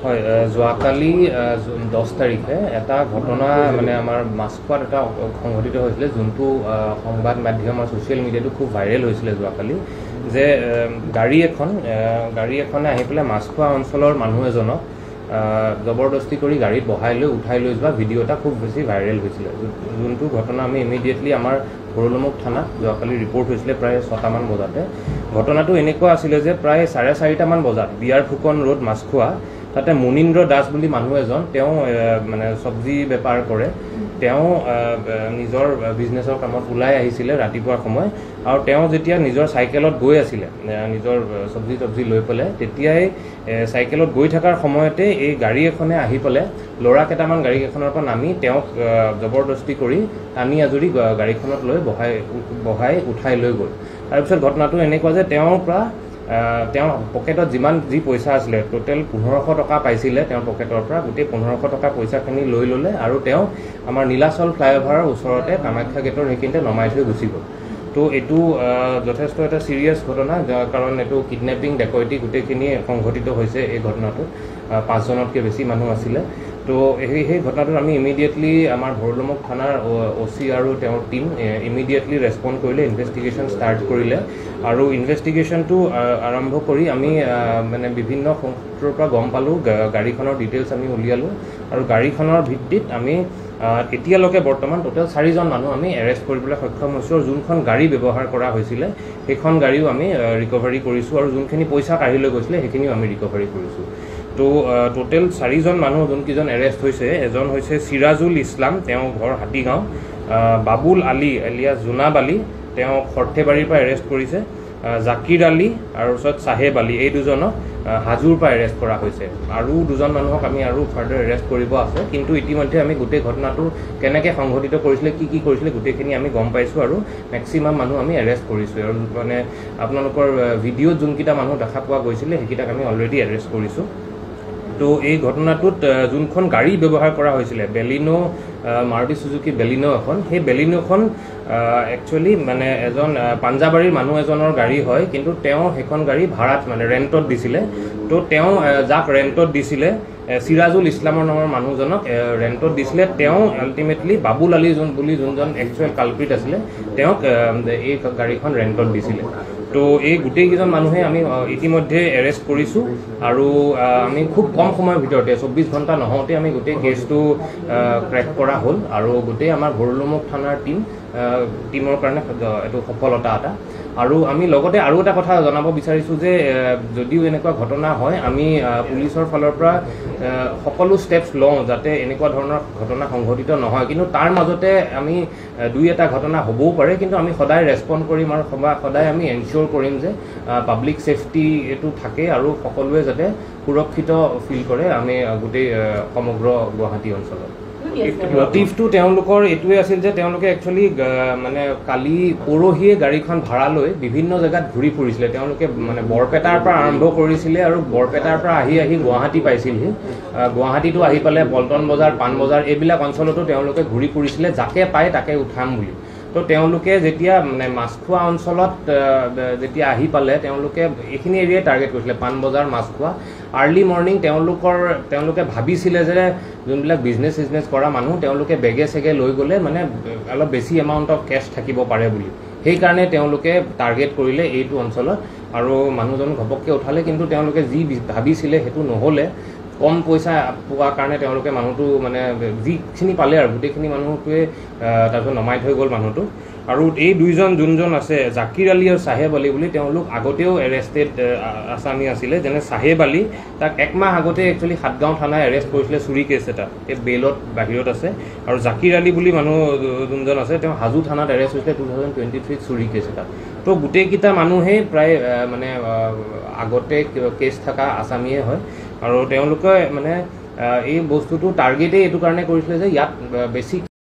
হয় যোৱাকালি 10 তাৰিখে এটা ঘটনা মানে আমাৰ মাছখোৱাত এটা সংঘটিত হৈছিলে যোনটো সংবাদ মাধ্যম আৰু ছ'চিয়েল মিডিয়াটো খুব ভাইৰেল হৈছিলে যোৱাকালি যে গাড়ী এখনে আহি পেলাই মাছখোৱা অঞ্চলৰ মানুহ এজনক জবৰদস্তি কৰি গাড়ীত বহাই লৈ উঠাই লৈ যোৱা ভিডিঅ' এটা খুব বেছি ভাইৰেল হৈছিলে যোনটো ঘটনা আমি ইমিডিয়েটলি আমাৰ ভৰলুমুখ থানাত যোৱাকালি ৰিপৰ্ট হৈছিলে প্ৰায় 6টামান বজাতে ঘটনাটো এনেকুৱা আছিলে যে প্ৰায় 4:30টামান বজাত বিয়াৰ ফুকন ৰোড মাছখোৱা তাতে মুনীন্দ্ৰ দাস বুলি মানুহ এজন তেওঁ মানে চব্জি বেপাৰ কৰে তেওঁ নিজৰ বিজনেছৰ কামত ওলাই আহিছিলে ৰাতিপুৱাৰ সময় আৰু তেওঁ যেতিয়া নিজৰ চাইকেলত গৈ আছিলে নিজৰ চব্জি লৈ পেলাই তেতিয়াই চাইকেলত গৈ থকাৰ সময়তে এই গাড়ী এখনে আহি পেলাই ল'ৰা কেইটামান গাড়ী এখনৰ পৰা নামি তেওঁক জবৰদস্তি কৰি টানি আজৰি গাড়ীখনত লৈ বহাই উঠাই লৈ গ'ল তাৰপিছত ঘটনাটো এনেকুৱা যে তেওঁ পকেটত যি পইচা আছিলে টোটেল 1500 টকা পাইছিলে তেওঁৰ পকেটৰ পৰা গোটেই 1500 টকা পইচাখিনি লৈ ল'লে আৰু তেওঁ আমাৰ নীলাচল ফ্লাইঅভাৰৰ ওচৰতে কামাখ্যা গেটৰ সেইখিনিতে নমাই থৈ গুচি গ'ল তো এইটো যথেষ্ট এটা চিৰিয়াছ ঘটনা কাৰণ এইটো কিডনেপিং ডেকয়টি গোটেইখিনি সংঘটিত হৈছে এই ঘটনাটোত 5জনতকৈ বেছি মানুহ আছিলে তো সেই ঘটনাটোত আমি ইমিডিয়েটলি আমাৰ ভৰলুমুখ থানাৰ OC আৰু তেওঁৰ টীম ইমিডিয়েটলি ৰেছপণ্ড কৰিলে ইনভেষ্টিগেশ্যন ষ্টাৰ্ট কৰিলে আৰু ইনভেষ্টিগেশ্যনটো আৰম্ভ কৰি আমি মানে বিভিন্ন সূত্ৰৰ পৰা গম পালোঁ গাড়ীখনৰ ডিটেইলছ আমি উলিয়ালোঁ আৰু গাড়ীখনৰ ভিত্তিত আমি এতিয়ালৈকে বৰ্তমান টোটেল 4জন মানুহ আমি এৰেষ্ট কৰিবলৈ সক্ষম হৈছোঁ আৰু যোনখন গাড়ী ব্যৱহাৰ কৰা হৈছিলে সেইখন গাড়ীও আমি ৰিকভাৰী কৰিছোঁ আৰু যোনখিনি পইচা কাঢ়ি লৈ গৈছিলে সেইখিনিও আমি ৰিকভাৰী কৰিছোঁ তো টোটেল 4জন মানুহ যোনকেইজন এৰেষ্ট হৈছে এজন হৈছে চিৰাজুল ইছলাম তেওঁ ঘৰ হাতীগাঁও বাবুল আলী এলিয়াছ জোনাব আলী তেওঁ খৰ্থেবাৰীৰ পৰা এৰেষ্ট কৰিছে জাকিৰ আলী আৰু পিছত চাহেব আলী এই দুজনক হাজোৰ পৰা এৰেষ্ট কৰা হৈছে আৰু 2জন মানুহক আমি আৰু ফাৰ্ডাৰ এৰেষ্ট কৰিব আছে কিন্তু ইতিমধ্যে আমি গোটেই ঘটনাটো কেনেকৈ সংঘটিত কৰিছিলে কি কৰিছিলে গোটেইখিনি আমি গম পাইছোঁ আৰু মেক্সিমাম মানুহ আমি এৰেষ্ট কৰিছোঁ আৰু মানে আপোনালোকৰ ভিডিঅ'ত যোনকেইটা মানুহ দেখা পোৱা গৈছিলে সেইকেইটাক আমি অলৰেডি এৰেষ্ট কৰিছোঁ তো এই ঘটনাটোত যোনখন গাড়ী ব্যৱহাৰ কৰা হৈছিলে বেলিনো মাৰুতি চুজুকি বেলিনো এখন সেই বেলিনোখন একচুৱেলি মানে এজন পাঞ্জাবাৰীৰ মানুহ এজনৰ গাড়ী হয় কিন্তু তেওঁ সেইখন গাড়ী ভাড়াত মানে ৰেণ্টত দিছিলে তো তেওঁ যাক ৰেণ্টত দিছিলে চিৰাজুল ইছলামৰ নামৰ মানুহজনক ৰেণ্টত দিছিলে তেওঁ আল্টিমেটলি বাবুল আলী বুলি যোনজন একচুৱেল কালপ্ৰিট আছিলে তেওঁক এই গাড়ীখন ৰেণ্টত দিছিলে তো এই গোটেইকেইজন মানুহে আমি ইতিমধ্যে এৰেষ্ট কৰিছোঁ আৰু আমি খুব কম সময়ৰ ভিতৰতে 24 ঘণ্টা নহওঁতে আমি গোটেই কেছটো ক্ৰেক কৰা হ'ল আৰু গোটেই আমাৰ ভৰলুমুখ থানাৰ টীমৰ কাৰণে এইটো সফলতা এটা আৰু আমি লগতে আৰু এটা কথা জনাব বিচাৰিছোঁ যে যদিও এনেকুৱা ঘটনা হয় আমি পুলিচৰ ফালৰ পৰা সকলো ষ্টেপছ লওঁ যাতে এনেকুৱা ধৰণৰ ঘটনা সংঘটিত নহয় কিন্তু তাৰ মাজতে আমি 2-এটা ঘটনা হ'বও পাৰে কিন্তু আমি সদায় ৰেছপণ্ড কৰিম আৰু সদায় আমি এনচিয়'ৰ কৰিম যে পাব্লিক ছেফটি এইটো থাকে আৰু সকলোৱে যাতে সুৰক্ষিত ফিল কৰে আমি গোটেই সমগ্ৰ গুৱাহাটী অঞ্চলত মটিভটো তেওঁলোকৰ এইটোৱে আছিল যে তেওঁলোকে একচুৱেলি মানে কালি পৰহিয়ে গাড়ীখন ভাড়া লৈ বিভিন্ন জেগাত ঘূৰি ফুৰিছিলে তেওঁলোকে মানে বৰপেটাৰ পৰা আৰম্ভ কৰিছিলে আৰু বৰপেটাৰ পৰা আহি গুৱাহাটী পাইছিলহি গুৱাহাটীতো আহি পালে পল্টন বজাৰ পাণ বজাৰ এইবিলাক অঞ্চলতো তেওঁলোকে ঘূৰি ফুৰিছিলে যাকে পায় তাকে উঠাম বুলি তো তেওঁলোকে যেতিয়া মানে মাছখোৱা অঞ্চলত যেতিয়া আহি পালে তেওঁলোকে এইখিনি এৰিয়াই টাৰ্গেট কৰিছিলে পাণ বজাৰ মাছখোৱা আৰ্লি মৰ্ণিং তেওঁলোকে ভাবিছিলে যে যোনবিলাক বিজনেছ কৰা মানুহ তেওঁলোকে বেগে চেগে লৈ গ'লে মানে অলপ বেছি এমাউণ্ট অফ কেছ থাকিব পাৰে বুলি সেইকাৰণে তেওঁলোকে টাৰ্গেট কৰিলে এইটো অঞ্চলত আৰু মানুহজন ঘপককৈ উঠালে কিন্তু তেওঁলোকে যি ভাবিছিলে সেইটো নহ'লে কম পইচা পোৱাৰ কাৰণে তেওঁলোকে মানুহটো মানে যিখিনি পালে আৰু গোটেইখিনি মানুহটোৱে তাৰপিছত নমাই থৈ গ'ল মানুহটো আৰু এই 2জন যোনজন আছে জাকিৰ আলী আৰু চাহেব আলী বুলি তেওঁলোক আগতেও এৰেষ্টেড আছামী আছিলে যেনে চাহেব আলী তাক 1 মাহ আগতে একচুৱেলি সাতগাঁও থানাই এৰেষ্ট কৰিছিলে চুৰি কেছ এটা এই বেইলত বাহিৰত আছে আৰু জাকিৰ আলী বুলি মানুহ যোনজন আছে তেওঁ হাজো থানাত এৰেষ্ট হৈছিলে 2023 চুৰি কেছ এটা তো গোটেইকেইটা মানুহেই প্ৰায় মানে আগতে কেছ থকা আছামীয়ে হয় আৰু তেওঁলোকে মানে এই বস্তুটো টাৰ্গেটেই এইটো কাৰণে কৰিছিলে যে ইয়াত বেছি